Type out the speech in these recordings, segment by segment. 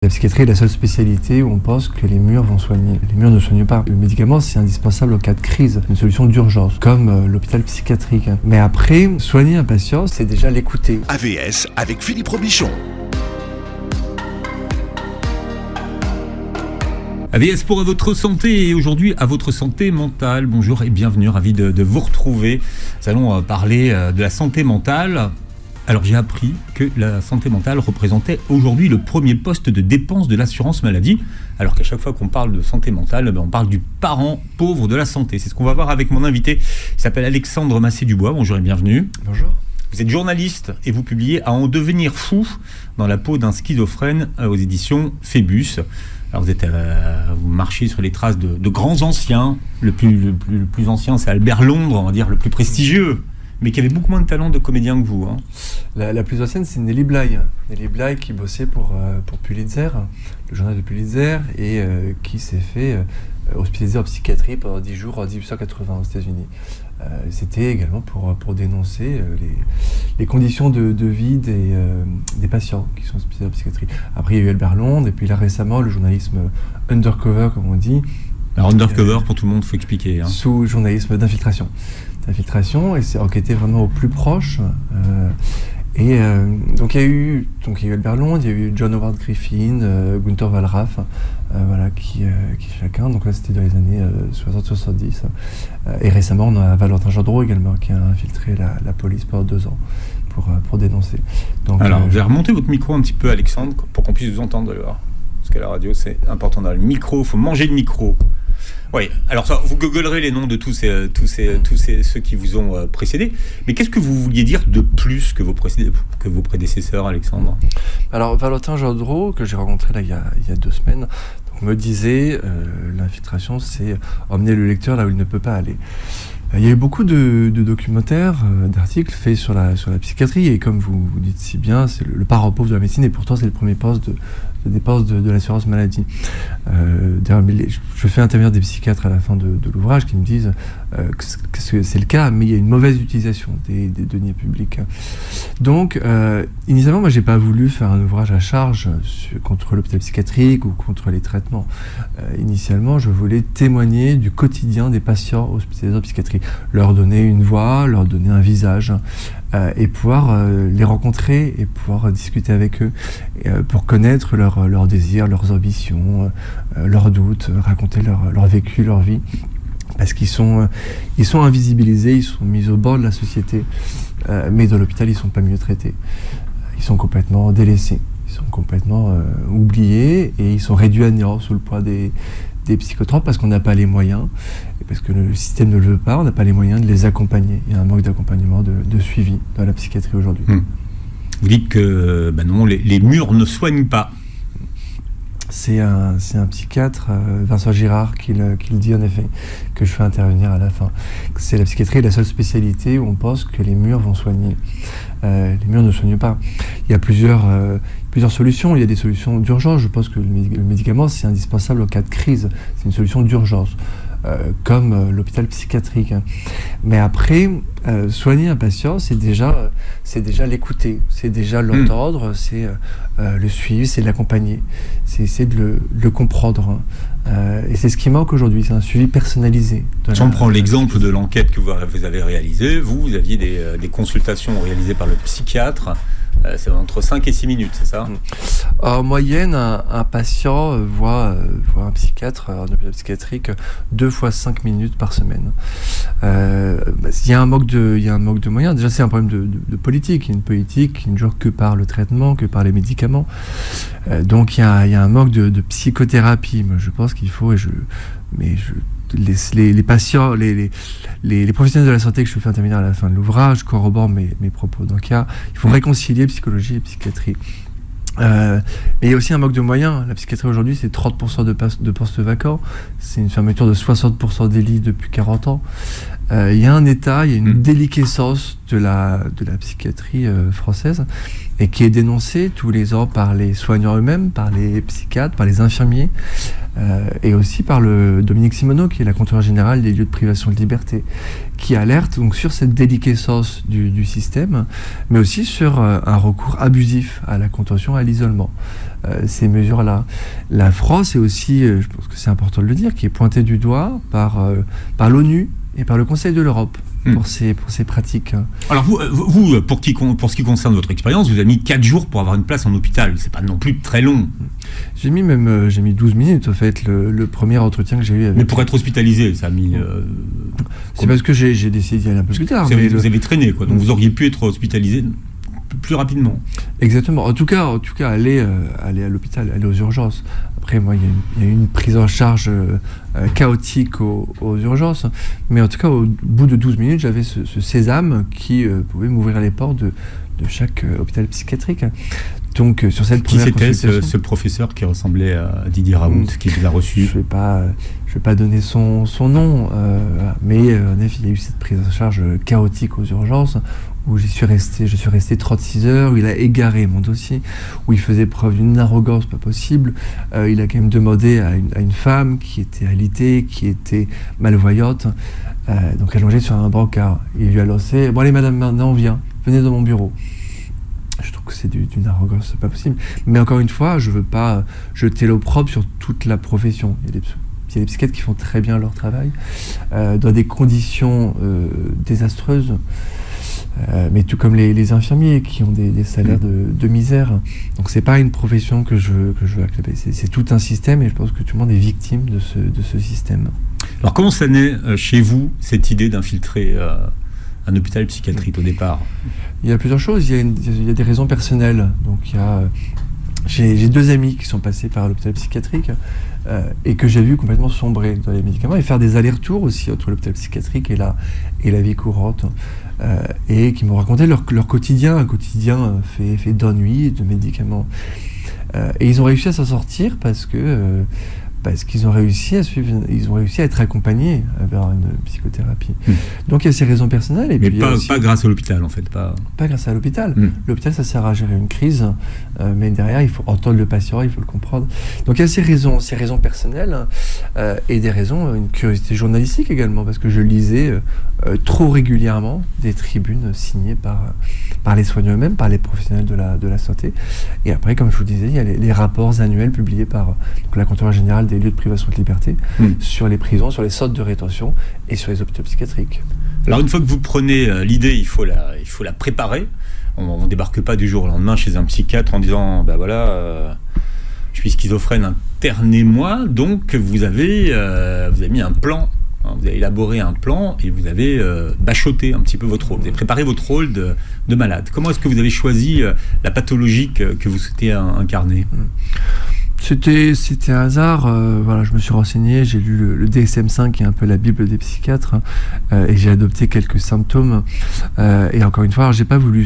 La psychiatrie est la seule spécialité où on pense que les murs vont soigner. Les murs ne soignent pas. Le médicament, c'est indispensable en cas de crise, une solution d'urgence, comme l'hôpital psychiatrique. Mais après, soigner un patient, c'est déjà l'écouter. AVS avec Philippe Robichon. AVS pour votre santé et aujourd'hui à votre santé mentale. Bonjour et bienvenue, ravi de vous retrouver. Nous allons parler de la santé mentale. Alors j'ai appris que la santé mentale représentait aujourd'hui le premier poste de dépense de l'assurance maladie, alors qu'à chaque fois qu'on parle de santé mentale, on parle du parent pauvre de la santé. C'est ce qu'on va voir avec mon invité, il s'appelle Alexandre Massé-Dubois. Bonjour et bienvenue. Bonjour. Vous êtes journaliste et vous publiez « À en devenir fou dans la peau d'un schizophrène » aux éditions Phébus. Alors vous marchez sur les traces de grands anciens. Le plus ancien, c'est Albert Londres, on va dire le plus prestigieux, mais qui avait beaucoup moins de talent de comédien que vous. Hein. La plus ancienne, c'est Nelly Bly. Nelly Bly qui bossait pour Pulitzer, le journal de Pulitzer, et qui s'est fait hospitaliser en psychiatrie pendant 10 jours en 1880 aux États-Unis. C'était également pour dénoncer les conditions de vie des patients qui sont hospitalisés en psychiatrie. Après, il y a eu Albert Londres, et puis là récemment, le journalisme undercover, comme on dit. Alors undercover, pour tout le monde, il faut expliquer. Hein. Sous journalisme d'infiltration, et c'est enquêté vraiment au plus proche. Donc il y a eu Albert Londres, il y a eu John Howard Griffin, Gunther Wallraff, qui chacun. Donc là c'était dans les années 60-70. Et récemment on a Valentin Gendreau également qui a infiltré la police pendant 2 ans pour dénoncer. Donc, alors vous allez remonter votre micro un petit peu, Alexandre, pour qu'on puisse vous entendre dehors. Parce qu'à la radio c'est important dans le micro, il faut manger le micro. Oui, alors ça, vous googlerez les noms de tous ceux qui vous ont précédés. Mais qu'est-ce que vous vouliez dire de plus que vos prédécesseurs, Alexandre ? Alors, Valentin Gendreau, que j'ai rencontré là, il y a 2 semaines, donc, me disait l'infiltration, c'est emmener le lecteur là où il ne peut pas aller. Il y a eu beaucoup de documentaires, d'articles faits sur la psychiatrie, et comme vous dites si bien, c'est le parent pauvre de la médecine, et pourtant c'est le premier poste de dépenses de l'assurance maladie. D'ailleurs, je fais intervenir des psychiatres à la fin de l'ouvrage qui me disent que c'est le cas, mais il y a une mauvaise utilisation des deniers publics. Donc, initialement, moi, j'ai pas voulu faire un ouvrage à charge contre l'hôpital psychiatrique ou contre les traitements. Initialement, je voulais témoigner du quotidien des patients hospitalisés en psychiatrie, leur donner une voix, leur donner un visage, et pouvoir les rencontrer et pouvoir discuter avec eux pour connaître leurs désirs, leurs ambitions, leurs doutes, raconter leur vécu, leur vie, parce qu'ils sont invisibilisés, ils sont mis au bord de la société, mais dans l'hôpital ils sont pas mieux traités, ils sont complètement délaissés, ils sont complètement oubliés, et ils sont réduits à néant sous le poids des psychotropes, parce qu'on n'a pas les moyens, et parce que le système ne le veut pas, on n'a pas les moyens de les accompagner. Il y a un manque d'accompagnement, de suivi dans la psychiatrie aujourd'hui. Vous dites que non, les murs ne soignent pas. C'est un psychiatre, Vincent Girard, qui le dit en effet, que je fais intervenir à la fin. C'est la psychiatrie est la seule spécialité où on pense que les murs vont soigner. Les murs ne soignent pas. Il y a plusieurs solutions. Il y a des solutions d'urgence. Je pense que le médicament, c'est indispensable en cas de crise. C'est une solution d'urgence, comme l'hôpital psychiatrique. Mais après, soigner un patient, c'est déjà l'écouter, c'est déjà l'entendre, c'est le suivre, c'est l'accompagner, c'est de le comprendre. Et c'est ce qui manque aujourd'hui, c'est un suivi personnalisé. Si on prend l'exemple de l'enquête que vous avez réalisée, vous aviez des consultations réalisées par le psychiatre. C'est entre 5 et 6 minutes, c'est ça ? En moyenne, un patient voit un psychiatre en hôpital psychiatrique 2 fois 5 minutes par semaine. Il y a un manque de moyens. Déjà, c'est un problème de politique. Il y a une politique qui ne jure que par le traitement, que par les médicaments. Donc, il y a un manque de psychothérapie. Moi, je pense qu'il faut, les patients, les professionnels de la santé que je fais intervenir à la fin de l'ouvrage corroborent mes propos. Donc il faut réconcilier psychologie et psychiatrie. Mais il y a aussi un manque de moyens. La psychiatrie aujourd'hui, c'est 30% de postes vacants. C'est une fermeture de 60% des lits depuis 40 ans. Il y a un état, il y a une déliquescence de la psychiatrie française et qui est dénoncé tous les ans par les soignants eux-mêmes, par les psychiatres, par les infirmiers, et aussi par le Dominique Simoneau, qui est la contrôleur générale des lieux de privation de liberté, qui alerte donc sur cette déliquescence du système, mais aussi sur un recours abusif à la contention, à l'isolement. Ces mesures-là. La France est aussi, je pense que c'est important de le dire, qui est pointée du doigt par l'ONU et par le Conseil de l'Europe pour ces pratiques. Alors vous pour ce qui concerne votre expérience, vous avez mis 4 jours pour avoir une place en hôpital. C'est pas non plus très long. J'ai mis 12 minutes, en fait, le premier entretien que j'ai eu avec... Mais pour être hospitalisé, ça a mis... c'est parce que j'ai décidé d'y aller un peu plus tard. Vous avez traîné, quoi. Donc vous auriez pu être hospitalisé plus rapidement. Exactement. En tout cas, aller à l'hôpital, aller aux urgences. Après, moi, il y a eu une prise en charge chaotique aux urgences. Mais en tout cas, au bout de 12 minutes, j'avais ce sésame qui pouvait m'ouvrir les portes de chaque hôpital psychiatrique. Donc, sur cette qui c'était ce professeur qui ressemblait à Didier Raoult, qui vous a reçu? Je vais pas donner son nom, mais en effet, il y a eu cette prise en charge chaotique aux urgences, où je suis resté 36 heures, où il a égaré mon dossier, où il faisait preuve d'une arrogance pas possible. Il a quand même demandé à une femme qui était alitée, qui était malvoyante, donc allongée sur un brancard. Il lui a lancé: bon allez madame, maintenant venez dans mon bureau. Je trouve que c'est d'une arrogance pas possible. Mais encore une fois, je veux pas jeter l'opprobre sur toute la profession. Il y a des psychiatres qui font très bien leur travail, dans des conditions désastreuses. Mais tout comme les infirmiers qui ont des salaires de misère. Donc c'est pas une profession que je veux acclamer. C'est tout un système, et je pense que tout le monde est victime de ce système. Alors comment ça naît chez vous, cette idée d'infiltrer un hôpital psychiatrique au départ? Il y a plusieurs choses. Il y a des raisons personnelles. Donc j'ai 2 amis qui sont passés par l'hôpital psychiatrique et que j'ai vu complètement sombrer dans les médicaments et faire des allers-retours aussi entre l'hôpital psychiatrique et la vie courante, et qui m'ont raconté leur quotidien, un quotidien fait d'ennui et de médicaments. Et ils ont réussi à s'en sortir parce qu'ils ont réussi à être accompagnés vers une psychothérapie. Donc il y a ces raisons personnelles. Et mais puis pas grâce à l'hôpital, en fait. Pas grâce à l'hôpital. L'hôpital, ça sert à gérer une crise, mais derrière, il faut entendre le patient, il faut le comprendre. Donc il y a ces raisons personnelles, et des raisons, une curiosité journalistique également, parce que je lisais trop régulièrement des tribunes signées par les soignants eux-mêmes, par les professionnels de la santé. Et après, comme je vous disais, il y a les rapports annuels publiés par la contrôleur générale des lieux de privation de liberté sur les prisons, sur les centres de rétention et sur les hôpitaux psychiatriques. Alors une fois que vous prenez l'idée, il faut la préparer. On ne débarque pas du jour au lendemain chez un psychiatre en disant ben voilà, je suis schizophrène, internez-moi. Donc vous avez mis un plan, vous avez élaboré un plan et vous avez bachoté un petit peu votre rôle. Vous avez préparé votre rôle de malade. Comment est-ce que vous avez choisi la pathologie que vous souhaitez incarner? C'était un hasard. Voilà, je me suis renseigné, j'ai lu le DSM-5 qui est un peu la bible des psychiatres, et j'ai adopté quelques symptômes. Et encore une fois, alors, j'ai pas voulu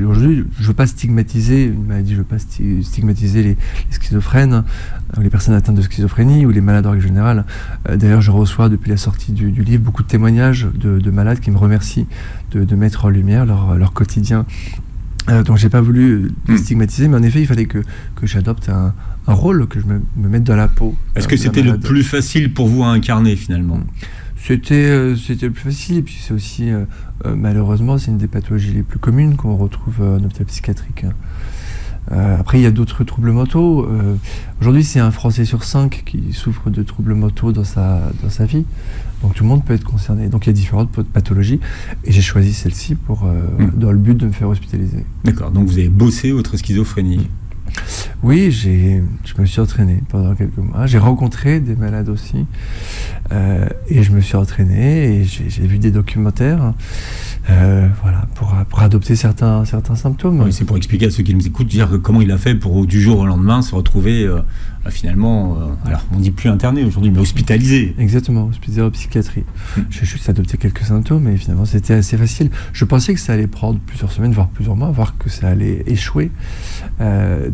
aujourd'hui, je veux pas stigmatiser une maladie, je veux pas stigmatiser les schizophrènes, les personnes atteintes de schizophrénie ou les malades en règle générale. D'ailleurs, je reçois depuis la sortie du livre beaucoup de témoignages de malades qui me remercient de mettre en lumière leur quotidien. Donc j'ai pas voulu stigmatiser, mais en effet il fallait que j'adopte un rôle, que je me mette dans la peau. Est-ce que c'était le plus facile pour vous à incarner finalement? C'était le plus facile, et puis c'est aussi malheureusement c'est une des pathologies les plus communes qu'on retrouve en hôpital psychiatrique. Après il y a d'autres troubles mentaux. Aujourd'hui c'est un Français sur 5 qui souffre de troubles mentaux dans sa vie. Donc tout le monde peut être concerné. Donc il y a différentes pathologies, et j'ai choisi celle-ci dans le but de me faire hospitaliser. D'accord, donc vous avez bossé votre schizophrénie. Oui, je me suis entraîné pendant quelques mois. J'ai rencontré des malades aussi, et je me suis entraîné, et j'ai vu des documentaires, voilà, pour adopter certains symptômes. Oui, c'est pour expliquer à ceux qui nous écoutent, dire comment il a fait pour du jour au lendemain se retrouver finalement, alors on dit plus interné aujourd'hui, mais hospitalisé. Exactement, hospitalisé en psychiatrie. J'ai juste adopté quelques symptômes, et finalement c'était assez facile. Je pensais que ça allait prendre plusieurs semaines, voire plusieurs mois, voire que ça allait échouer.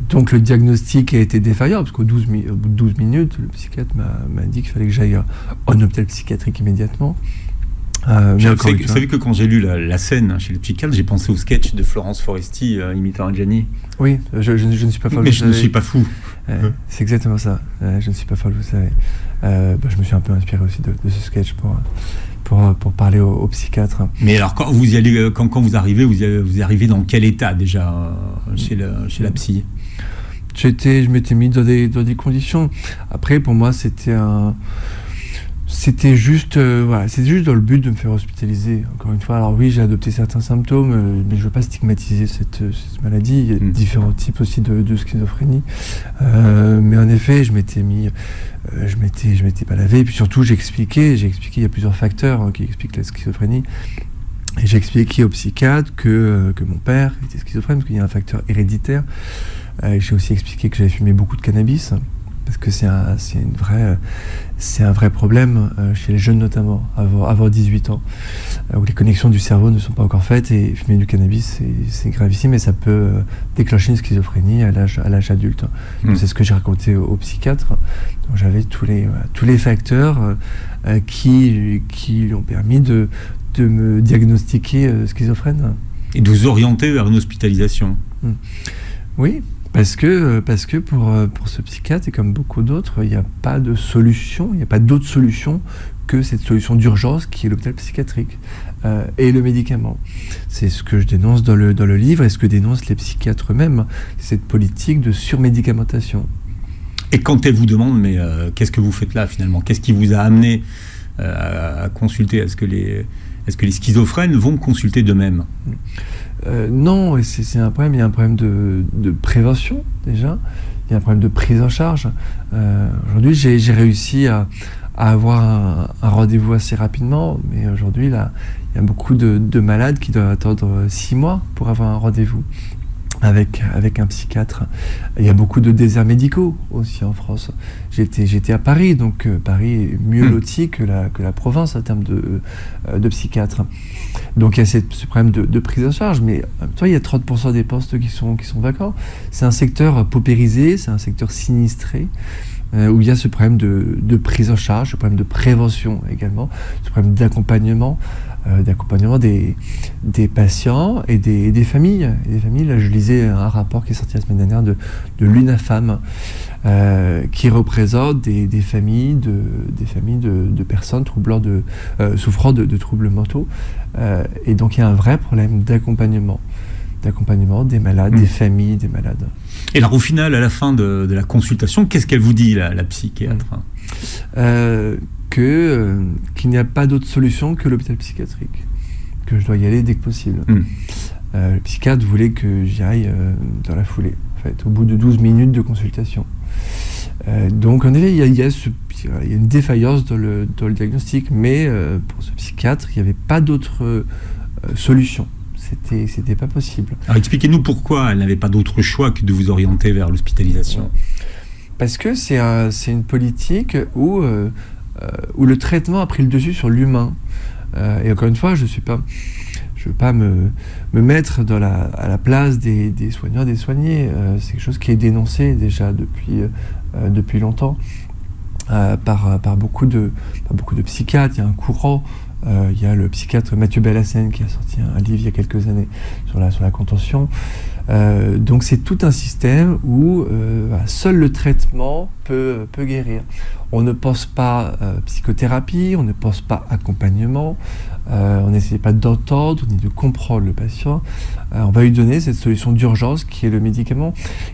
Donc le diagnostic a été défaillant, parce qu'au bout de 12 minutes, le psychiatre m'a dit qu'il fallait que j'aille en hôpital psychiatrique immédiatement. Vous savez que quand j'ai lu la scène chez les psychiatres, j'ai pensé au sketch de Florence Foresti imitant Adjani. Oui, je ne suis pas folle. Mais je ne suis pas fou. C'est exactement ça. Je ne suis pas folle, vous savez. Je me suis un peu inspiré aussi de ce sketch pour parler aux psychiatres. Mais alors, quand vous y allez, quand vous arrivez, vous arrivez dans quel état déjà chez la psy? Je m'étais mis dans des conditions. Après, pour moi, c'était juste dans le but de me faire hospitaliser. Encore une fois, alors oui, j'ai adopté certains symptômes, mais je veux pas stigmatiser cette maladie. Il y a différents types aussi de schizophrénie. Mais en effet, je m'étais pas lavé. Et puis surtout, j'ai expliqué, il y a plusieurs facteurs qui expliquent la schizophrénie. Et j'ai expliqué au psychiatre que mon père était schizophrène, parce qu'il y a un facteur héréditaire. J'ai aussi expliqué que j'avais fumé beaucoup de cannabis, parce que c'est un vrai problème chez les jeunes notamment, avoir 18 ans, où les connexions du cerveau ne sont pas encore faites, et fumer du cannabis c'est gravissime, et ça peut déclencher une schizophrénie à l'âge adulte. Donc, c'est ce que j'ai raconté au psychiatre. Donc, j'avais tous les facteurs qui lui ont permis de me diagnostiquer schizophrène. Et de vous orienter vers une hospitalisation. Oui. Parce que pour ce psychiatre, et comme beaucoup d'autres, il n'y a pas de solution, il n'y a pas d'autre solution que cette solution d'urgence qui est l'hôpital psychiatrique et le médicament. C'est ce que je dénonce dans le livre, et ce que dénoncent les psychiatres eux-mêmes, cette politique de surmédicamentation. Et quand elle vous demande, mais qu'est-ce que vous faites là finalement? Qu'est-ce qui vous a amené à consulter? Est-ce que les schizophrènes vont consulter d'eux-mêmes? Non, c'est un problème. Il y a un problème de prévention déjà. Il y a un problème de prise en charge. Aujourd'hui, j'ai réussi à avoir un rendez-vous assez rapidement, mais aujourd'hui, là, il y a beaucoup de malades qui doivent attendre 6 mois pour avoir un rendez-vous avec un psychiatre. Il y a beaucoup de déserts médicaux aussi en France. J'étais à Paris, donc Paris est mieux loti que la province en termes de psychiatres. Donc il y a ce problème de prise en charge, mais en même temps, il y a 30% des postes qui sont vacants. C'est un secteur paupérisé, c'est un secteur sinistré, où il y a ce problème de prise en charge, ce problème de prévention également, ce problème d'accompagnement des patients et des familles. Là, je lisais un rapport qui est sorti la semaine dernière de l'UNAFAM, qui représente des familles de personnes souffrant de troubles mentaux. Et donc, il y a un vrai problème d'accompagnement des malades, des familles des malades. Et alors, au final, à la fin de la consultation, qu'est-ce qu'elle vous dit, la psychiatre? Qu'il n'y a pas d'autre solution que l'hôpital psychiatrique, que je dois y aller dès que possible. Le psychiatre voulait que j'y aille dans la foulée, en fait, au bout de 12 minutes de consultation. Donc en effet, il y a une défaillance dans le diagnostic, mais pour ce psychiatre, il n'y avait pas d'autre solution. C'était pas possible. Alors expliquez-nous pourquoi elle n'avait pas d'autre choix que de vous orienter vers l'hospitalisation. Parce que c'est une politique où le traitement a pris le dessus sur l'humain. Et encore une fois, je veux pas me mettre à la place des soignants, des soignés. C'est quelque chose qui est dénoncé déjà depuis longtemps par beaucoup de psychiatres. Il y a un courant. Il y a le psychiatre Mathieu Bellassène qui a sorti un livre il y a quelques années sur la contention. Donc c'est tout un système où seul le traitement peut guérir. On ne pense pas psychothérapie, on ne pense pas accompagnement, on n'essaie pas d'entendre ni de comprendre le patient. On va lui donner cette solution d'urgence qui est le médicament.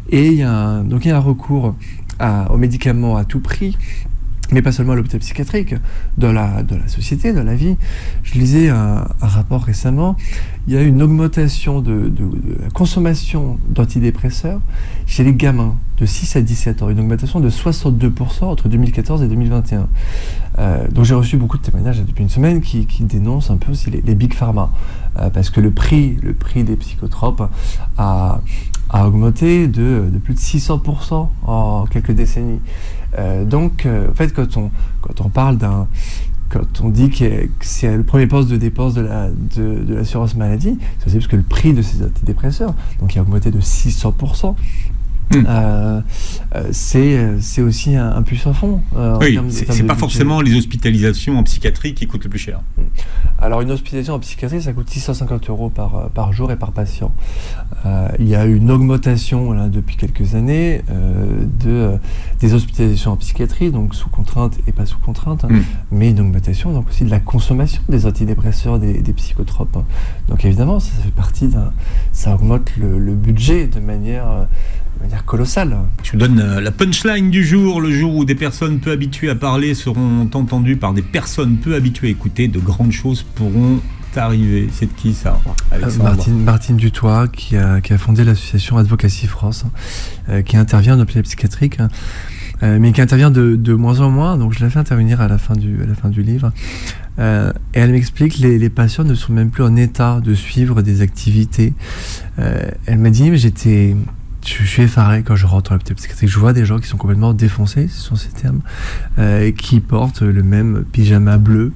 Et il y a un recours au médicament à tout prix, mais pas seulement à l'hôpital psychiatrique, dans la société, dans la vie. Je lisais un rapport récemment, il y a une augmentation de la consommation d'antidépresseurs chez les gamins de 6 à 17 ans, une augmentation de 62% entre 2014 et 2021. Donc j'ai reçu beaucoup de témoignages depuis une semaine qui dénoncent un peu aussi les big pharma, parce que le prix des psychotropes a augmenté de plus de 600% en quelques décennies. Donc, en fait, quand on parle quand on dit que c'est le premier poste de dépense de l'assurance maladie, c'est aussi parce que le prix de ces antidépresseurs, donc, il a augmenté de 600%. c'est aussi un plus à fond. Oui, c'est pas forcément les hospitalisations en psychiatrie qui coûtent le plus cher. Alors une hospitalisation en psychiatrie, ça coûte 650 € par jour et par patient. Il y a une augmentation là, depuis quelques années des hospitalisations en psychiatrie, donc sous contrainte et pas sous contrainte, mais une augmentation donc aussi de la consommation des antidépresseurs, des psychotropes. Donc évidemment, ça fait partie ça augmente le budget de manière colossale. Je vous donne la punchline du jour. Le jour où des personnes peu habituées à parler seront entendues par des personnes peu habituées à écouter, de grandes choses pourront arriver. C'est de qui ça, Martine Dutoit, qui a fondé l'association Advocacy France, qui intervient en hôpital psychiatrique, mais qui intervient de moins en moins. Donc je l'ai fait intervenir à la fin du livre. Et elle m'explique que les patients ne sont même plus en état de suivre des activités. Elle m'a dit, mais je suis effaré quand je rentre à l'hôpital psychiatrique. Je vois des gens qui sont complètement défoncés, ce sont ces termes, qui portent le même pyjama bleu,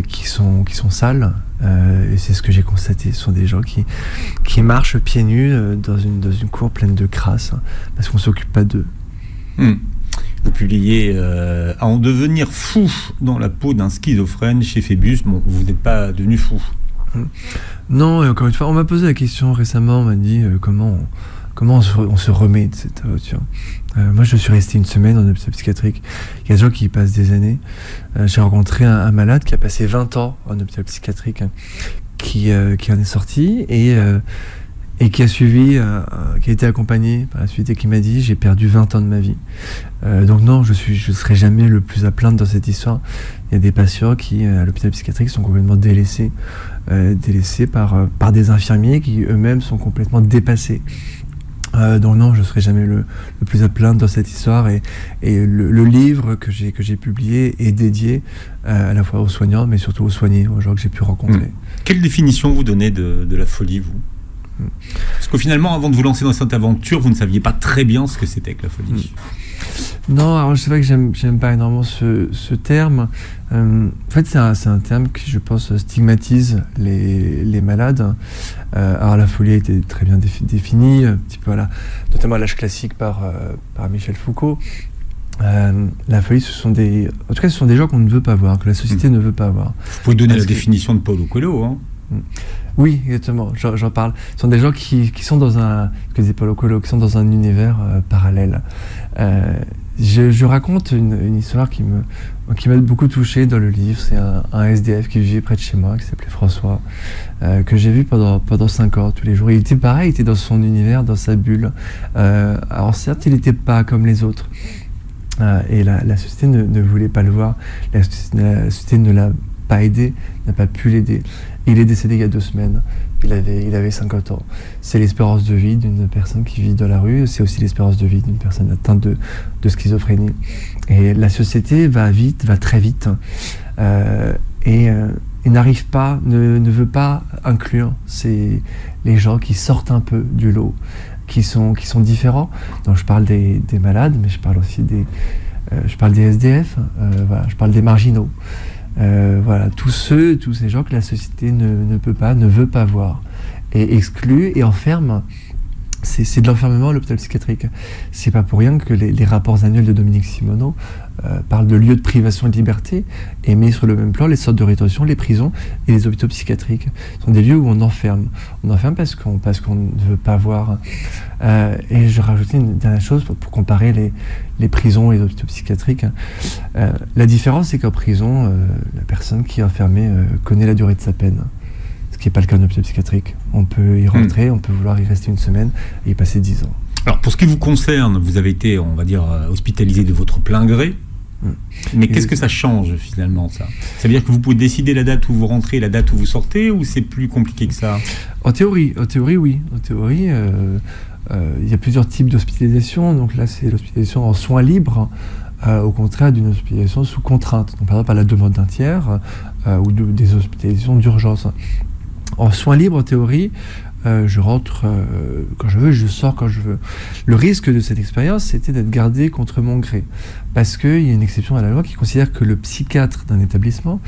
qui sont sales. Et c'est ce que j'ai constaté. Ce sont des gens qui marchent pieds nus dans une cour pleine de crasse, parce qu'on ne s'occupe pas d'eux. Vous publiez à en devenir fou dans la peau d'un schizophrène chez Phébus. Bon, vous n'êtes pas devenu fou. Non, et encore une fois, on m'a posé la question récemment, on m'a dit comment on se remet de cette aventure. Moi, je suis resté une semaine en hôpital psychiatrique. Il y a des gens qui y passent des années. J'ai rencontré un malade qui a passé 20 ans en hôpital psychiatrique, qui en est sorti et qui a suivi, qui a été accompagné par la suite et qui m'a dit: j'ai perdu 20 ans de ma vie. Donc non, je serai jamais le plus à plaindre dans cette histoire. Il y a des patients qui, à l'hôpital psychiatrique, sont complètement délaissés par des infirmiers qui eux-mêmes sont complètement dépassés. Donc non, je ne serai jamais le plus à plaindre dans cette histoire, et le livre que j'ai publié est dédié à la fois aux soignants, mais surtout aux soignés, aux gens que j'ai pu rencontrer. Quelle définition vous donnez de la folie, vous ? Parce que finalement, avant de vous lancer dans cette aventure, vous ne saviez pas très bien ce que c'était que la folie. Non, alors c'est vrai que j'aime pas énormément ce terme. En fait, c'est un terme qui, je pense, stigmatise les malades. Alors la folie a été très bien définie, un petit peu notamment à l'âge classique par Michel Foucault. La folie, ce sont des gens qu'on ne veut pas voir, que la société ne veut pas voir. Vous pouvez donner la définition de Paulo Coelho, hein. Oui, exactement, j'en parle. Ce sont des gens qui sont dans qui sont dans un univers parallèle. Je raconte une histoire qui m'a beaucoup touché dans le livre. C'est un SDF qui vivait près de chez moi, qui s'appelait François, que j'ai vu pendant 5 ans, tous les jours. Il était pareil, il était dans son univers, dans sa bulle. Alors certes, il n'était pas comme les autres. Et la société ne voulait pas le voir. La société ne l'a pas aidé, n'a pas pu l'aider. Il est décédé il y a 2 semaines. Il avait 50 ans. C'est l'espérance de vie d'une personne qui vit dans la rue. C'est aussi l'espérance de vie d'une personne atteinte de schizophrénie. Et la société va très vite. Et n'arrive pas, ne veut pas inclure les gens qui sortent un peu du lot, qui sont différents. Donc je parle des malades, mais je parle aussi des SDF. Je parle des marginaux. Tous ces gens que la société ne veut pas voir, et exclut et enferme. C'est de l'enfermement à l'hôpital psychiatrique. C'est pas pour rien que les rapports annuels de Dominique Simoneau parlent de lieux de privation de liberté et met sur le même plan les centres de rétention, les prisons et les hôpitaux psychiatriques. Ce sont des lieux où on enferme. On enferme parce qu'on ne veut pas voir. Et je rajoutais une dernière chose pour comparer les prisons et les hôpitaux psychiatriques. La différence, c'est qu'en prison, la personne qui est enfermée connaît la durée de sa peine. Ce qui n'est pas le cas d'un hôpital psychiatrique. On peut y rentrer, on peut vouloir y rester 1 semaine et y passer 10 ans. Alors pour ce qui vous concerne, vous avez été, on va dire, hospitalisé de votre plein gré. Mais qu'est-ce que ça change finalement, ça ? Ça veut dire que vous pouvez décider la date où vous rentrez et la date où vous sortez, ou c'est plus compliqué que ça ? En théorie, oui. En théorie, il y a plusieurs types d'hospitalisation. Donc là, c'est l'hospitalisation en soins libres, au contraire d'une hospitalisation sous contrainte. Donc par exemple, à la demande d'un tiers ou des hospitalisations d'urgence. En soins libres, en théorie, je rentre quand je veux, je sors quand je veux. Le risque de cette expérience, c'était d'être gardé contre mon gré. Parce qu'il y a une exception à la loi qui considère que le psychiatre d'un établissement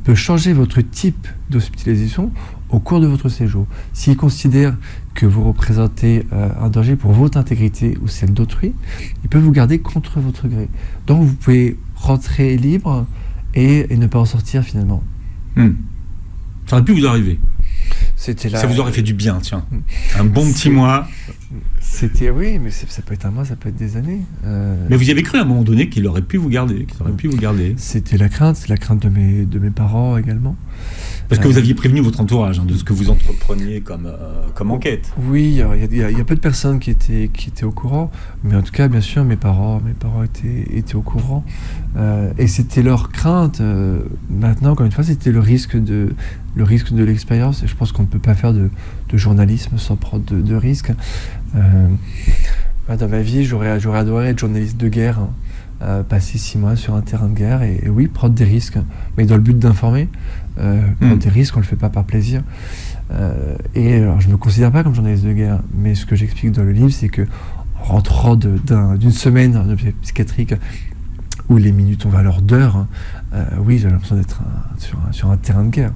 peut changer votre type d'hospitalisation au cours de votre séjour. S'il considère que vous représentez un danger pour votre intégrité ou celle d'autrui, il peut vous garder contre votre gré. Donc vous pouvez rentrer libre et ne pas en sortir finalement. Ça aurait pu vous arriver. Ça vous aurait fait du bien, tiens. Un bon petit mois. Oui, mais ça peut être un mois, ça peut être des années. Mais vous y avez cru à un moment donné qu'il aurait pu vous garder, C'était la crainte de mes parents également. Parce que vous aviez prévenu votre entourage de ce que vous entrepreniez comme enquête. Oui, il y a peu de personnes qui étaient au courant, mais en tout cas, bien sûr, mes parents étaient au courant. Et c'était leur crainte. Maintenant, encore une fois, c'était le risque de l'expérience. Et je pense qu'on ne peut pas faire de journalisme sans prendre de risques. Dans ma vie, j'aurais adoré être journaliste de guerre, passer 6 mois sur un terrain de guerre et oui, prendre des risques, mais dans le but d'informer. Prendre des risques, on ne le fait pas par plaisir. Et alors, je ne me considère pas comme journaliste de guerre, mais ce que j'explique dans le livre, c'est que en rentrant d'une semaine en hôpital psychiatrique où les minutes ont valeur d'heures, oui, j'avais l'impression d'être sur un terrain de guerre.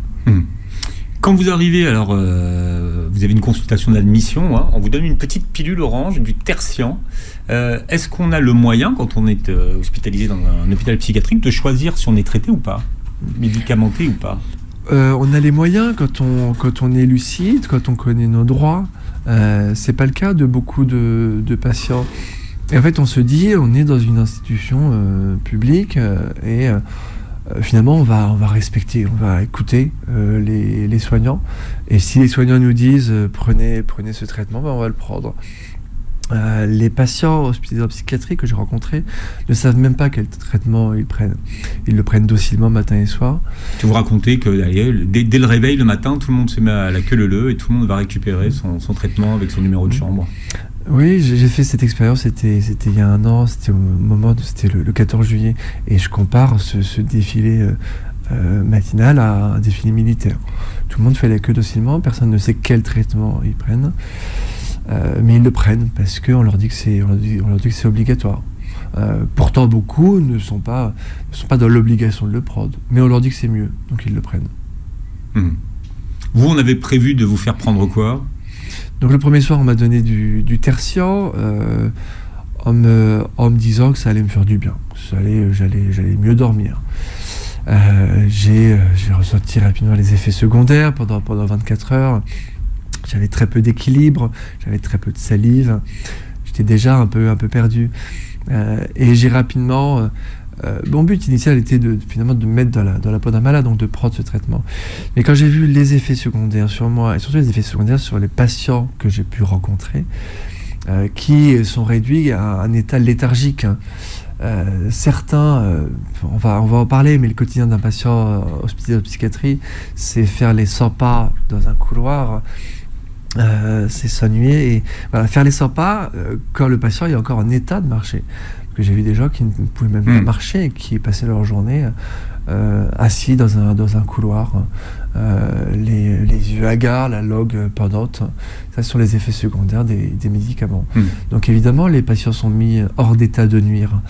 Quand vous arrivez, alors vous avez une consultation d'admission, on vous donne une petite pilule orange, du tertian. Est-ce qu'on a le moyen, quand on est hospitalisé dans un hôpital psychiatrique, de choisir si on est traité ou pas, médicamenté ou pas? On a les moyens quand on est lucide, quand on connaît nos droits. C'est pas le cas de beaucoup de patients. Et en fait, on se dit, on est dans une institution publique et finalement, on va respecter, on va écouter les soignants. Et si les soignants nous disent prenez ce traitement, on va le prendre. Les patients hospitalisés en psychiatrie que j'ai rencontrés ne savent même pas quel traitement ils prennent. Ils le prennent docilement matin et soir. Tu vous racontais que dès le réveil le matin, tout le monde se met à la queue leu et tout le monde va récupérer son traitement avec son numéro de chambre. Oui, j'ai fait cette expérience, c'était il y a un an, c'était le 14 juillet, et je compare ce défilé matinal à un défilé militaire. Tout le monde fait la queue docilement, personne ne sait quel traitement ils prennent, mais ils le prennent parce qu'on leur dit que c'est obligatoire. Pourtant, beaucoup ne sont pas dans l'obligation de le prendre, mais on leur dit que c'est mieux, donc ils le prennent. Vous, on avait prévu de vous faire prendre quoi ? Donc le premier soir, on m'a donné du tertian en me disant que ça allait me faire du bien, j'allais mieux dormir. J'ai ressenti rapidement les effets secondaires pendant 24 heures. J'avais très peu d'équilibre, j'avais très peu de salive, j'étais déjà un peu perdu. Et j'ai rapidement... mon but initial était finalement de me mettre dans la peau d'un malade, donc de prendre ce traitement. Mais quand j'ai vu les effets secondaires sur moi, et surtout les effets secondaires sur les patients que j'ai pu rencontrer, qui sont réduits à un état léthargique. Certains, on va en parler, mais le quotidien d'un patient hospitalisé en psychiatrie, c'est faire les 100 pas dans un couloir, c'est s'ennuyer. Et voilà, faire les 100 pas quand le patient est encore en état de marcher. Que j'ai vu des gens qui ne pouvaient même pas marcher et qui passaient leur journée assis dans un couloir, les yeux hagards, la langue pendante. Ça, ce sont les effets secondaires des médicaments. Donc évidemment, les patients sont mis hors d'état de nuire.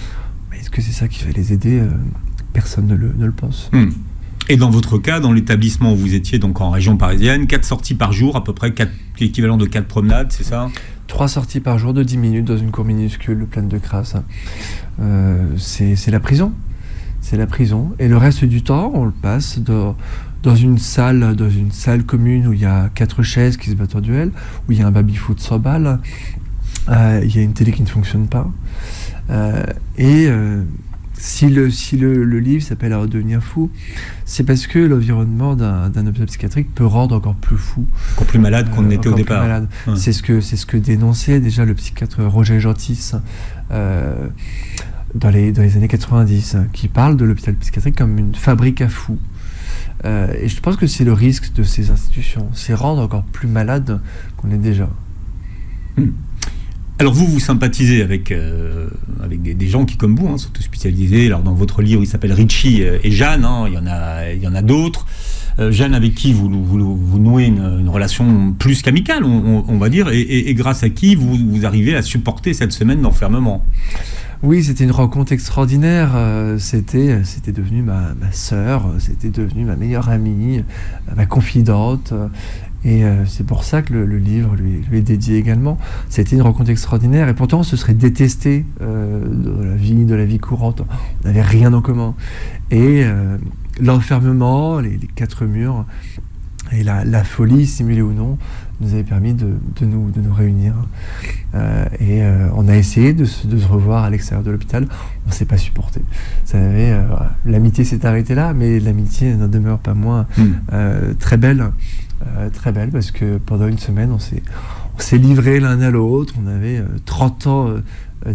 Mais est-ce que c'est ça qui va les aider ? Personne ne le pense. Et dans votre cas, dans l'établissement où vous étiez, donc en région parisienne, 4 sorties par jour, à peu près l'équivalent de 4 promenades, c'est ça ? 3 sorties par jour de 10 minutes dans une cour minuscule pleine de crasse. C'est la prison. C'est la prison. Et le reste du temps, on le passe dans une salle commune où il y a 4 chaises qui se battent en duel, où il y a un baby-foot 100 balles, il y a une télé qui ne fonctionne pas. Si le livre s'appelle « À redevenir fou », c'est parce que l'environnement d'un hôpital psychiatrique peut rendre encore plus fou. Encore plus malade qu'on n'était au départ. Ouais. C'est ce que dénonçait déjà le psychiatre Roger Gentis dans les années 90, qui parle de l'hôpital psychiatrique comme une fabrique à fous. Et je pense que c'est le risque de ces institutions, c'est rendre encore plus malade qu'on est déjà. Alors vous sympathisez avec des gens qui, comme vous, sont hospitalisés. Alors dans votre livre, il s'appelle Richie et Jeanne. Il y en a d'autres. Jeanne, avec qui vous nouez une relation plus qu'amicale, on va dire, et grâce à qui vous arrivez à supporter cette semaine d'enfermement. Oui, c'était une rencontre extraordinaire. C'était devenu ma sœur, c'était devenu ma meilleure amie, ma confidente. Et c'est pour ça que le livre lui est dédié également. C'était une rencontre extraordinaire et pourtant on se serait détesté de la vie courante. On n'avait rien en commun. Et l'enfermement, les quatre murs et la folie, simulée ou non, nous avait permis de nous réunir. On a essayé de se revoir à l'extérieur de l'hôpital. On ne s'est pas supporté. L'amitié s'est arrêtée là, mais l'amitié n'en demeure pas moins très belle. Très belle, parce que pendant une semaine, on s'est livrés l'un à l'autre. On avait 30 ans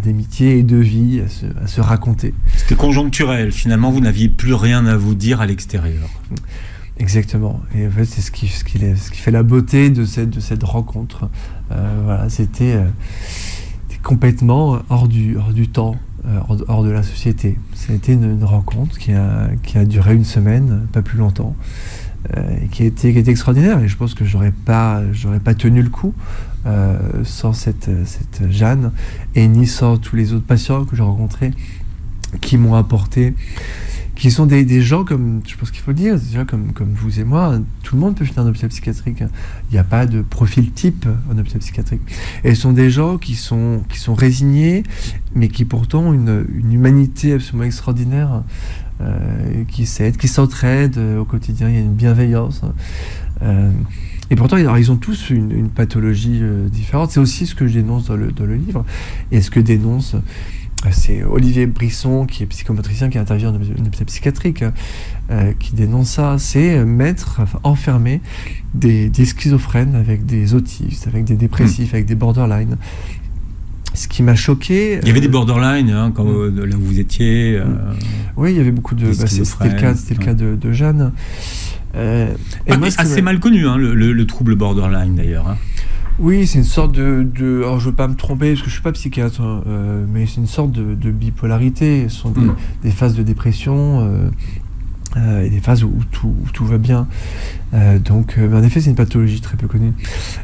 d'amitié et de vie à se raconter. C'était conjoncturel. Finalement, vous n'aviez plus rien à vous dire à l'extérieur. Exactement. Et en fait, c'est ce qui fait la beauté de cette rencontre. Voilà, c'était complètement hors du temps, hors de la société. C'était une rencontre qui a duré une semaine, pas plus longtemps. Et qui était extraordinaire, et je pense que j'aurais pas tenu le coup sans cette Jeanne, et ni sans tous les autres patients que j'ai rencontrés qui m'ont apporté, qui sont des gens, comme je pense qu'il faut le dire, déjà comme vous et moi. Tout le monde peut finir en hôpital psychiatrique. Il n'y a pas de profil type en hôpital psychiatrique. Et ce sont des gens qui sont résignés, mais qui pourtant ont une humanité absolument extraordinaire, qui s'aident, qui s'entraident au quotidien. Il y a une bienveillance. Et pourtant, ils ont tous une pathologie différente. C'est aussi ce que je dénonce dans le livre. Et ce que dénonce... C'est Olivier Brisson, qui est psychomotricien, qui intervient en hôpital psychiatrique, qui dénonce ça. C'est enfermer des schizophrènes avec des autistes, avec des dépressifs, avec des borderline. Ce qui m'a choqué... Il y avait des borderline, là où vous étiez. Oui, il y avait beaucoup de... C'était le cas de Jeanne. Assez mal connu, le trouble borderline, d'ailleurs. Oui, c'est une sorte de... Alors, je ne veux pas me tromper, parce que je ne suis pas psychiatre, mais c'est une sorte de bipolarité. Ce sont des phases de dépression et des phases où tout va bien. Donc, en effet, c'est une pathologie très peu connue.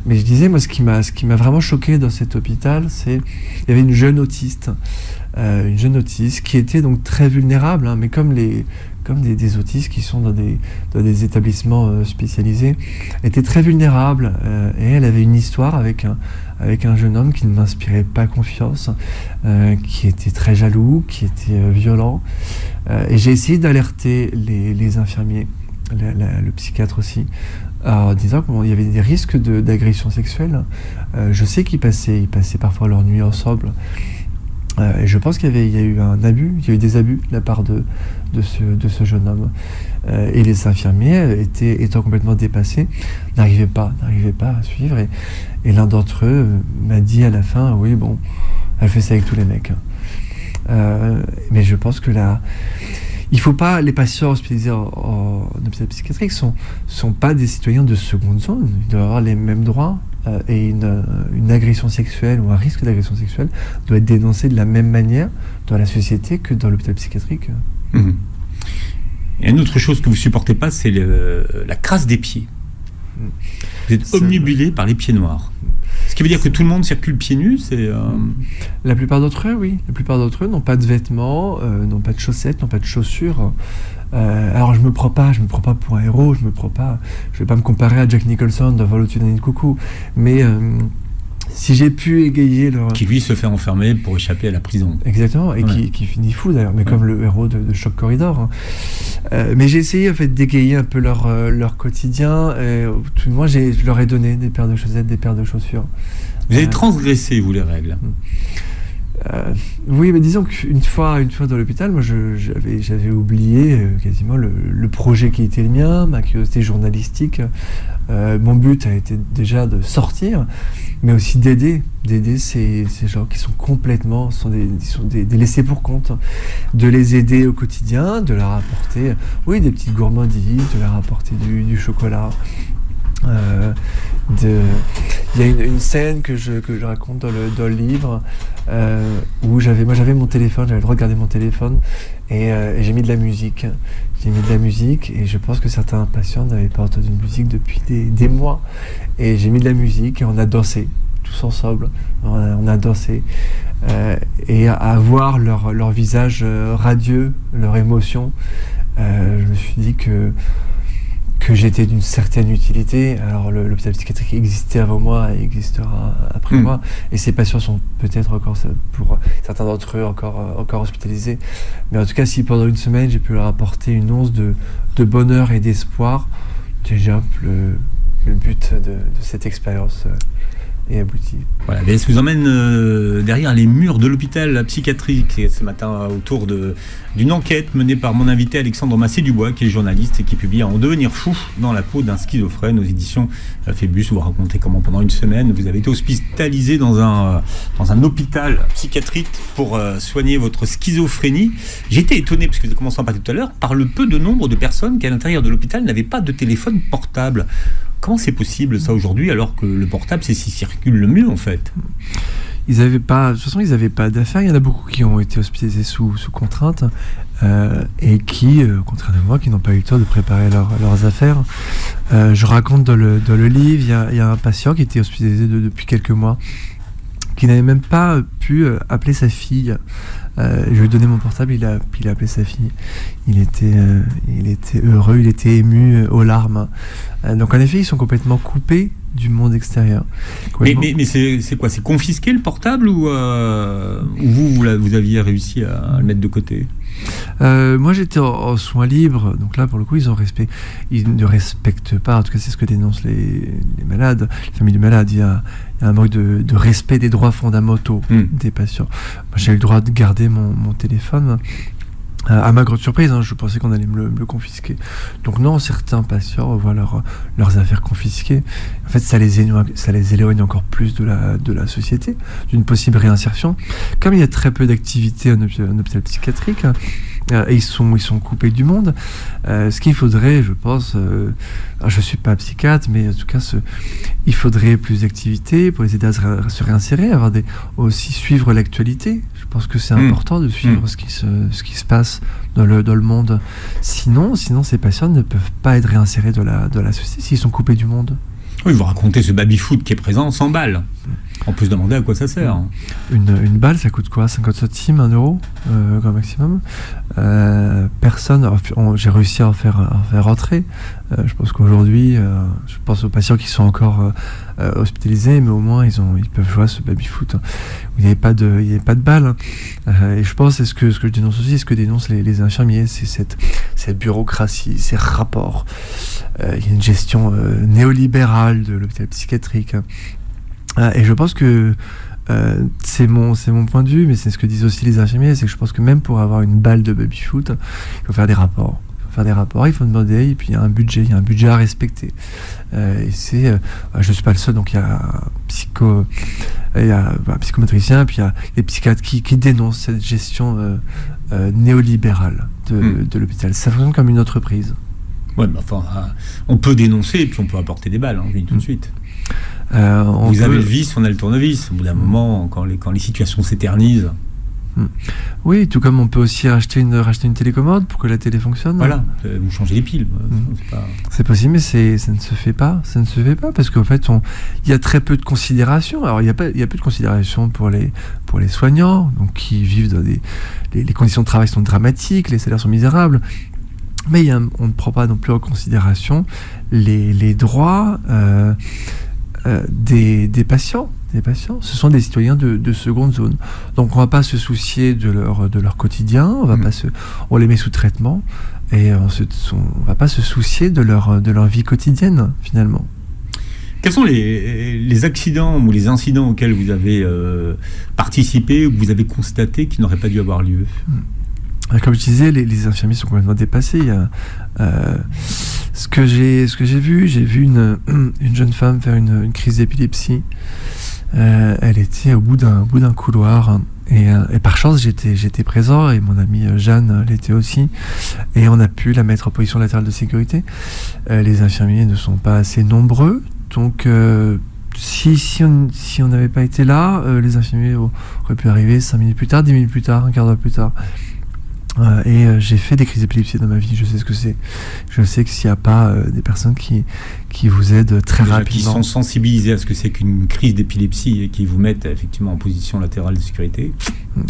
Mais je disais, moi, ce qui m'a vraiment choqué dans cet hôpital, c'est qu'il y avait une jeune autiste qui était donc très vulnérable, mais comme des autistes qui sont dans des établissements spécialisés, était très vulnérable, et elle avait une histoire avec un jeune homme qui ne m'inspirait pas confiance, qui était très jaloux, qui était violent, et j'ai essayé d'alerter les infirmiers, le psychiatre aussi, en disant qu'il y avait des risques d'agression sexuelle. Je sais qu'ils passaient parfois leur nuit ensemble. Et je pense qu'il y a eu un abus, il y a eu des abus de la part de ce jeune homme. Et les infirmiers, étant complètement dépassés, n'arrivaient pas à suivre. Et l'un d'entre eux m'a dit à la fin, oui, bon, elle fait ça avec tous les mecs. Mais je pense que là, il ne faut pas, les patients hospitalisés en hôpital psychiatrique sont pas des citoyens de seconde zone. Ils doivent avoir les mêmes droits. Et une agression sexuelle ou un risque d'agression sexuelle doit être dénoncé de la même manière dans la société que dans l'hôpital psychiatrique. Et une autre chose que vous ne supportez pas, c'est la crasse des pieds. Vous êtes omnibulé par les pieds noirs. Ce qui veut dire que tout le monde circule pieds nus, La plupart d'entre eux, oui. La plupart d'entre eux n'ont pas de vêtements, n'ont pas de chaussettes, n'ont pas de chaussures. Alors je me prends pas pour un héros, je vais pas me comparer à Jack Nicholson dans Vol au-dessus d'un nid de coucou, mais si j'ai pu égayer leur... Qui lui se fait enfermer pour échapper à la prison. Exactement, et qui finit fou d'ailleurs, mais comme le héros de Shock Corridor. Mais j'ai essayé en fait d'égayer un peu leur quotidien, et tout le moins je leur ai donné des paires de chaussettes, des paires de chaussures. Vous avez transgressé, vous, les règles. Oui, mais disons qu'une fois dans l'hôpital, moi j'avais oublié quasiment le projet qui était le mien, ma curiosité journalistique. Mon but a été déjà de sortir, mais aussi d'aider ces gens qui sont complètement, sont des laissés pour compte, de les aider au quotidien, de leur apporter, oui, des petites gourmandises, de leur apporter du chocolat. Il y a une scène que je raconte dans le livre où j'avais mon téléphone, j'avais le droit de garder mon téléphone et j'ai mis de la musique. Et je pense que certains patients n'avaient pas entendu de musique depuis des mois. Et j'ai mis de la musique et on a dansé tous ensemble. On a dansé et à voir leur visage radieux, leur émotion. Je me suis dit que j'étais d'une certaine utilité. Alors l'hôpital psychiatrique existait avant moi et existera après moi, et ces patients sont peut-être encore, pour certains d'entre eux, encore hospitalisés. Mais en tout cas, si pendant une semaine j'ai pu leur apporter une once de bonheur et d'espoir, déjà le but de cette expérience est abouti. Voilà, VS vous emmène derrière les murs de l'hôpital psychiatrique ce matin autour d'une enquête menée par mon invité Alexandre Massé-Dubois, qui est journaliste et qui publie En devenir fou dans la peau d'un schizophrène aux éditions Phébus. Vous racontez comment pendant une semaine vous avez été hospitalisé dans un hôpital psychiatrique pour soigner votre schizophrénie. J'ai été étonné, parce que vous avez commencé à en parler tout à l'heure, par le peu de nombre de personnes qui à l'intérieur de l'hôpital n'avaient pas de téléphone portable. Comment c'est possible ça aujourd'hui, alors que le portable c'est ce qui circule le mieux en fait? De toute façon, ils n'avaient pas d'affaires. Il y en a beaucoup qui ont été hospitalisés sous contrainte et qui, contrairement à moi, qui n'ont pas eu le temps de préparer leurs affaires. Je raconte dans le livre, il y a un patient qui était hospitalisé depuis quelques mois, qui n'avait même pas pu appeler sa fille. Je lui ai donné mon portable, il a appelé sa fille. Il était heureux, il était ému aux larmes. Donc en effet, ils sont complètement coupés du monde extérieur. Mais c'est quoi? C'est confisquer le portable ou vous aviez réussi à le mettre de côté? Moi j'étais en soins libres, donc là pour le coup ils ne respectent pas, en tout cas c'est ce que dénoncent les malades, les familles de malades. Il y a un manque de respect des droits fondamentaux des patients. Moi j'ai eu le droit de garder mon téléphone. À ma grande surprise, je pensais qu'on allait me le confisquer. Donc non, certains patients voient leurs affaires confisquées. En fait, ça les éloigne encore plus de la société, d'une possible réinsertion. Comme il y a très peu d'activités en hôpital psychiatrique, et ils sont coupés du monde, ce qu'il faudrait, je pense, je ne suis pas psychiatre, mais en tout cas, il faudrait plus d'activités pour les aider à se réinsérer, aussi suivre l'actualité. Je pense que c'est important de suivre ce qui se passe dans le monde. Sinon, ces patients ne peuvent pas être réinsérés de la société s'ils sont coupés du monde. Oui, vous racontez ce baby-foot qui est présent, 100 balles. On peut se demander à quoi ça sert. Une balle, ça coûte quoi? 50 centimes, 1 euro, grand maximum. J'ai réussi à en faire rentrer. Je pense qu'aujourd'hui, je pense aux patients qui sont encore hospitalisés, mais au moins ils peuvent jouer à ce baby-foot. Il n'y avait pas de balle. Et je pense, c'est ce que je dénonce aussi, ce que dénoncent les infirmiers, c'est cette bureaucratie, ces rapports. Il y a une gestion néolibérale de l'hôpital psychiatrique. Et je pense que c'est mon point de vue, mais c'est ce que disent aussi les infirmiers, c'est que je pense que même pour avoir une balle de baby-foot, il faut faire des rapports. Il faut demander, et puis il y a un budget à respecter. Et je ne suis pas le seul, donc il y a un psychomotricien, puis il y a des psychiatres qui dénoncent cette gestion néolibérale de l'hôpital. Ça fonctionne comme une entreprise. Ouais, mais enfin, on peut dénoncer, et puis on peut apporter des balles, je dis tout de suite. Vous avez le vis, on a le tournevis. Au bout d'un moment, quand les situations s'éternisent. Oui, tout comme on peut aussi racheter une télécommande pour que la télé fonctionne. Voilà, vous changez les piles. C'est possible, mais ça ne se fait pas. Ça ne se fait pas parce qu'en fait, il y a très peu de considération. Alors, il y a peu de considération pour les soignants, donc qui vivent dans les conditions de travail sont dramatiques, les salaires sont misérables. Mais on ne prend pas non plus en considération les droits des patients. Ce sont des citoyens de seconde zone. Donc on ne va pas se soucier de leur quotidien, on les met sous traitement et on ne va pas se soucier de leur vie quotidienne finalement. Quels sont les accidents ou les incidents auxquels vous avez participé ou que vous avez constaté qui n'auraient pas dû avoir lieu? Comme je disais, les infirmiers sont complètement dépassés. Ce que j'ai vu une jeune femme faire une crise d'épilepsie. Elle était au bout d'un couloir et par chance j'étais présent et mon amie Jeanne l'était aussi et on a pu la mettre en position latérale de sécurité. Les infirmiers ne sont pas assez nombreux, donc si on n'avait pas été là, les infirmiers auraient pu arriver 5 minutes plus tard, 10 minutes plus tard, un quart d'heure plus tard. J'ai fait des crises d'épilepsie dans ma vie, je sais ce que c'est. Je sais que s'il n'y a pas des personnes qui vous aident très rapidement... Qui sont sensibilisés à ce que c'est qu'une crise d'épilepsie et qui vous mettent effectivement en position latérale de sécurité.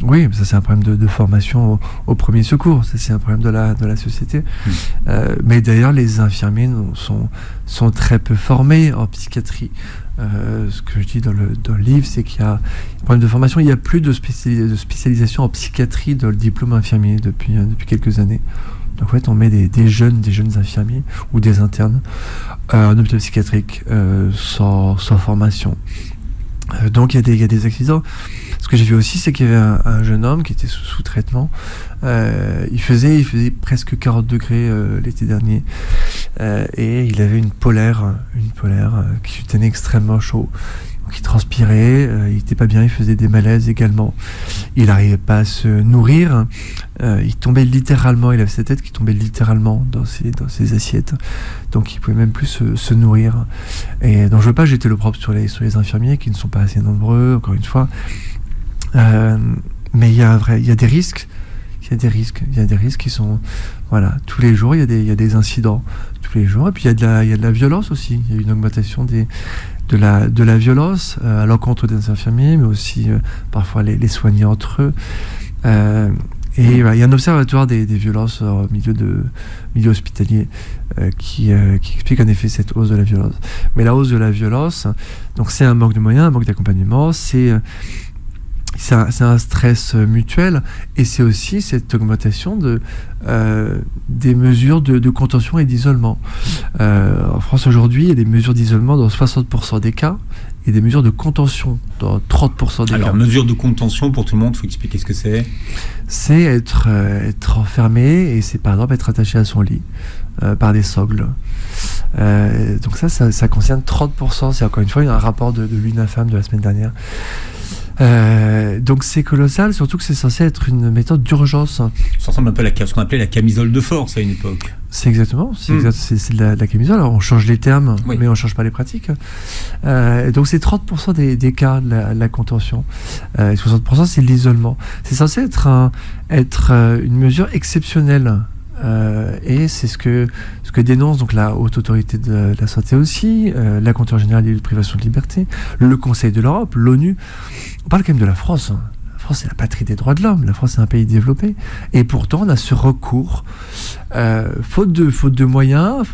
Oui, ça c'est un problème de formation au premier secours, ça c'est un problème de la société. Mais d'ailleurs les infirmiers sont très peu formés en psychiatrie. Ce que je dis dans le livre, c'est qu'il y a un problème de formation. Il n'y a plus de spécialisation en psychiatrie dans le diplôme infirmier depuis quelques années. Donc en fait, on met des jeunes infirmiers ou des internes en hôpital psychiatrique sans formation. Donc il y a des accidents. Ce que j'ai vu aussi, c'est qu'il y avait un jeune homme qui était sous traitement. Il faisait presque 40 degrés l'été dernier. Et il avait une polaire qui lui tenait extrêmement chaud. Donc il transpirait, il n'était pas bien, il faisait des malaises également. Il n'arrivait pas à se nourrir. Il tombait littéralement, il avait sa tête qui tombait littéralement dans ses assiettes. Donc il ne pouvait même plus se nourrir. Et donc je ne veux pas jeter l'opprobre sur les infirmiers qui ne sont pas assez nombreux, encore une fois. Mais il y a des risques. Il y a des risques qui sont... Voilà, tous les jours, il y a des incidents. Tous les jours. Et puis il y a de la violence aussi. Il y a une augmentation de la violence à l'encontre des infirmiers, mais aussi parfois les soignants entre eux. Et voilà, il y a un observatoire des violences au milieu hospitalier qui explique en effet cette hausse de la violence. Mais la hausse de la violence, donc c'est un manque de moyens, un manque d'accompagnement, c'est un stress mutuel, et c'est aussi cette augmentation des mesures de contention et d'isolement. En France aujourd'hui, il y a des mesures d'isolement dans 60% des cas et des mesures de contention dans 30% des cas. Alors, mesures de contention, pour tout le monde, il faut expliquer ce que c'est. C'est être enfermé, et c'est par exemple être attaché à son lit par des sangles. Donc ça concerne 30%. C'est encore une fois un rapport de l'UNAFAM de la semaine dernière. Donc c'est colossal, surtout que c'est censé être une méthode d'urgence. Ça ressemble un peu à ce qu'on appelait la camisole de force à une époque. C'est exactement, c'est de la camisole. Alors on change les termes, oui, mais on ne change pas les pratiques. Donc c'est 30% des cas de la contention. Et 60% c'est l'isolement. C'est censé être une mesure exceptionnelle. Et c'est ce que dénonce donc la Haute Autorité de la Santé aussi, la Contrôleur Général des privations de liberté, le Conseil de l'Europe, l'ONU. On parle quand même de la France. La France, c'est la patrie des droits de l'homme. La France, c'est un pays développé. Et pourtant, on a ce recours, faute de moyens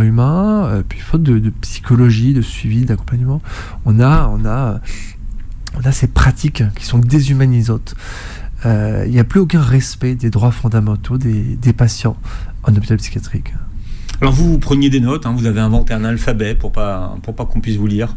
humains, puis faute de psychologie, de suivi, d'accompagnement. On a ces pratiques qui sont déshumanisantes. Il n'y a plus aucun respect des droits fondamentaux des patients en hôpital psychiatrique. Alors vous preniez des notes, vous avez inventé un alphabet pour pas qu'on puisse vous lire.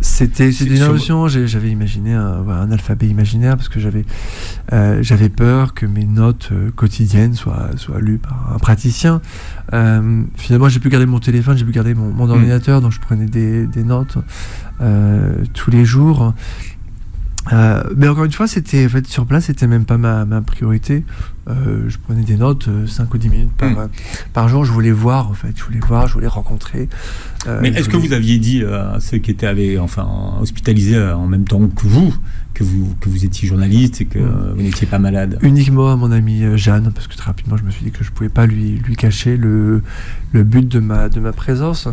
C'était une invention. J'avais imaginé un alphabet imaginaire parce que j'avais peur que mes notes quotidiennes soient lues par un praticien. Finalement, j'ai pu garder mon téléphone, j'ai pu garder mon ordinateur, donc je prenais des notes tous les jours. Mais encore une fois, c'était sur place, c'était même pas ma priorité. Je prenais des notes 5 ou 10 minutes par jour. Je voulais voir, je voulais rencontrer. Mais est-ce que vous aviez dit à ceux qui étaient hospitalisés en même temps que vous étiez journaliste et que vous n'étiez pas malade? Uniquement à mon amie Jeanne, parce que très rapidement je me suis dit que je pouvais pas lui cacher le but de ma présence.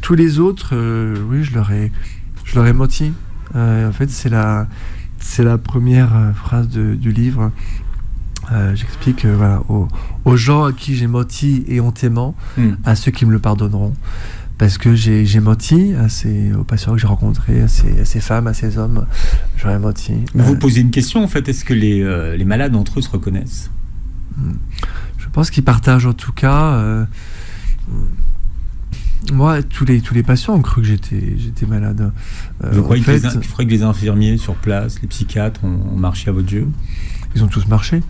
Tous les autres, oui, je leur ai menti. En fait, c'est la première phrase du livre. J'explique aux gens à qui j'ai menti éhontément, à ceux qui me le pardonneront. Parce que j'ai menti aux patients que j'ai rencontrés, à ces femmes, à ces hommes. J'aurais menti. Vous posez une question, en fait. Est-ce que les malades entre eux se reconnaissent? Je pense qu'ils partagent en tout cas... Moi, tous les patients ont cru que j'étais malade. Vous croyez que les infirmiers sur place, les psychiatres ont marché à votre jeu? Ils ont tous marché.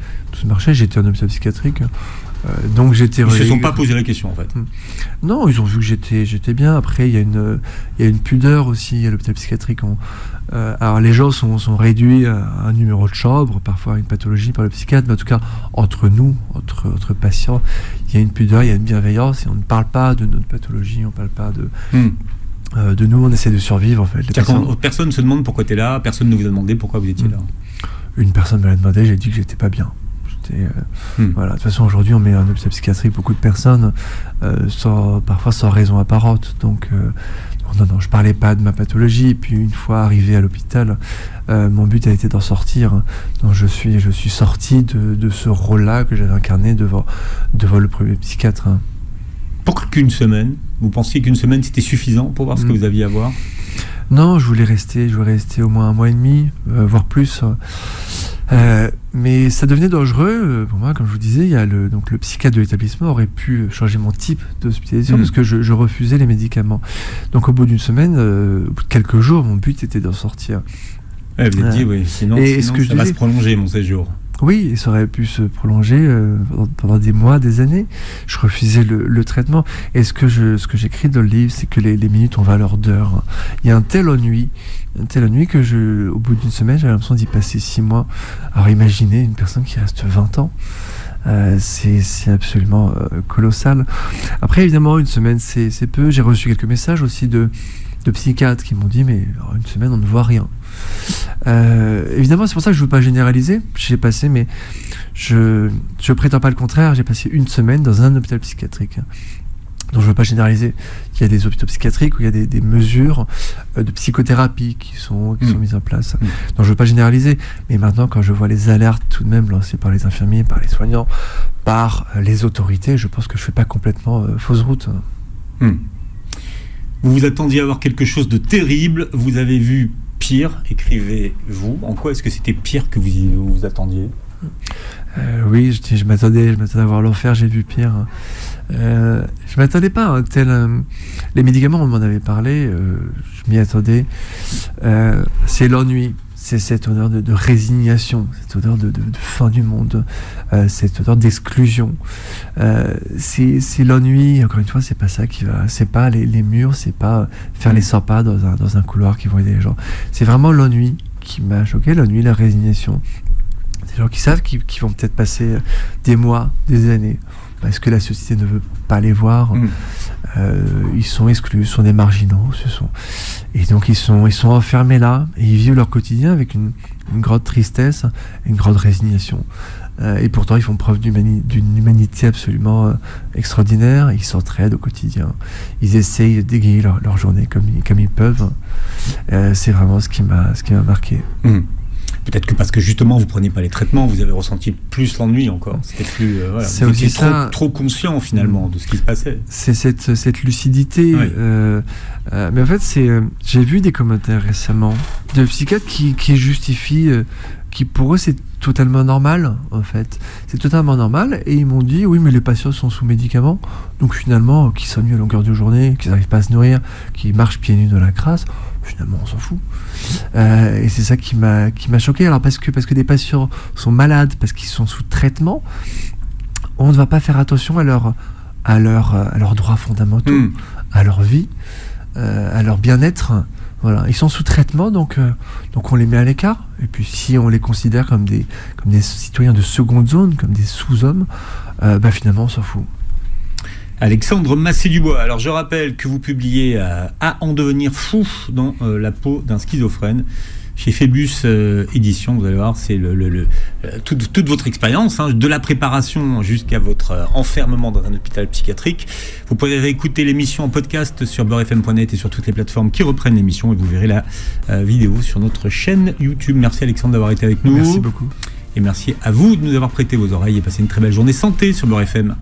J'étais en hôpital psychiatrique. Donc j'étais... Ils ne se sont pas posé la question, en fait. Non, ils ont vu que j'étais bien. Après, il y a une pudeur aussi à l'hôpital psychiatrique. Alors les gens sont réduits à un numéro de chambre, parfois à une pathologie par le psychiatre, mais en tout cas, entre nous, entre patients, il y a une pudeur, il y a une bienveillance, et on ne parle pas de notre pathologie, on ne parle pas de nous, on essaie de survivre, en fait. Personne ne se demande pourquoi tu es là, personne ne vous a demandé pourquoi vous étiez là. Une personne me l'a demandé, j'ai dit que j'étais pas bien. Voilà. De toute façon, aujourd'hui, on met en hôpital psychiatrique beaucoup de personnes parfois sans raison apparente. Donc, non, je parlais pas de ma pathologie. Et puis, une fois arrivé à l'hôpital, mon but a été d'en sortir. Donc, je suis sorti de ce rôle-là que j'avais incarné devant le premier psychiatre. Pourquoi qu'une semaine ? Vous pensiez qu'une semaine c'était suffisant pour voir ce que vous aviez à voir ? Non, je voulais rester au moins 1 mois et demi, voire plus. Mais ça devenait dangereux pour moi, comme je vous disais. Le psychiatre de l'établissement aurait pu changer mon type d'hospitalisation parce que je refusais les médicaments. Donc au bout d'une semaine, au bout de quelques jours, mon but était d'en sortir. Vous êtes dit, oui, sinon ça va se prolonger mon séjour. Oui, et ça aurait pu se prolonger pendant des mois, des années. Je refusais le traitement. Et ce que j'écris dans le livre, c'est que les minutes ont valeur d'heure. Il y a un tel ennui que au bout d'une semaine, j'avais l'impression d'y passer 6 mois. Alors imaginez une personne qui reste 20 ans. C'est absolument colossal. Après, évidemment, une semaine, c'est peu. J'ai reçu quelques messages aussi de psychiatres qui m'ont dit, mais une semaine, on ne voit rien. Évidemment, c'est pour ça que je ne veux pas généraliser. J'ai passé, mais je prétends pas le contraire. J'ai passé 1 semaine dans un hôpital psychiatrique. Donc je ne veux pas généraliser. Il y a des hôpitaux psychiatriques où il y a des mesures de psychothérapie qui sont mises en place. Donc je ne veux pas généraliser. Mais maintenant, quand je vois les alertes tout de même lancées par les infirmiers, par les soignants, par les autorités, je pense que je ne fais pas complètement fausse route. Vous vous attendiez à voir quelque chose de terrible. Vous avez vu pire, écrivez-vous. En quoi est-ce que c'était pire que vous attendiez ? Oui, je m'attendais à voir l'enfer, j'ai vu pire. Je m'attendais pas à les médicaments, on m'en avait parlé, je m'y attendais. C'est l'ennui, c'est cette odeur de résignation, cette odeur de fin du monde, cette odeur d'exclusion. C'est l'ennui, encore une fois, c'est pas ça qui va, c'est pas les murs, c'est pas faire les 100 pas dans un couloir qui vont aider les gens. C'est vraiment l'ennui qui m'a choqué, l'ennui, la résignation. Des gens qui savent qu'ils vont peut-être passer des mois, des années, parce que la société ne veut pas les voir. Ils sont exclus, sont des marginaux, et donc ils sont enfermés là, et ils vivent leur quotidien avec une grande tristesse, une grande résignation. Et pourtant, ils font preuve d'une humanité absolument extraordinaire. Ils s'entraident au quotidien. Ils essayent d'égayer leur journée comme ils peuvent. C'est vraiment ce qui m'a marqué. Peut-être que parce que justement vous preniez pas les traitements, vous avez ressenti plus l'ennui encore. C'était plus, c'est vous aussi étiez ça. trop conscient finalement de ce qui se passait. C'est cette lucidité. Oui. Mais en fait, j'ai vu des commentaires récemment de psychiatres qui justifient, qui pour eux c'est totalement normal en fait. C'est totalement normal, et ils m'ont dit oui, mais les patients sont sous médicaments, donc finalement qui s'ennuient à longueur de journée, qui n'arrivent pas à se nourrir, qui marchent pieds nus dans la crasse. Finalement, on s'en fout. Et c'est ça qui m'a choqué. Alors parce que des patients sont malades, parce qu'ils sont sous traitement, on ne va pas faire attention à leurs droits fondamentaux, à leur vie, à leur bien-être. Voilà, ils sont sous traitement, donc on les met à l'écart. Et puis si on les considère comme des citoyens de seconde zone, comme des sous-hommes, finalement, on s'en fout. Alexandre Massé-Dubois. Alors je rappelle que vous publiez À en devenir fou dans la peau d'un schizophrène chez Phébus Édition. Vous allez voir, c'est toute votre expérience, de la préparation jusqu'à votre enfermement dans un hôpital psychiatrique. Vous pouvez réécouter l'émission en podcast sur beurrefm.net et sur toutes les plateformes qui reprennent l'émission, et vous verrez la vidéo sur notre chaîne YouTube. Merci Alexandre d'avoir été avec nous. Merci beaucoup. Et merci à vous de nous avoir prêté vos oreilles, et passez une très belle journée santé sur Beurre FM.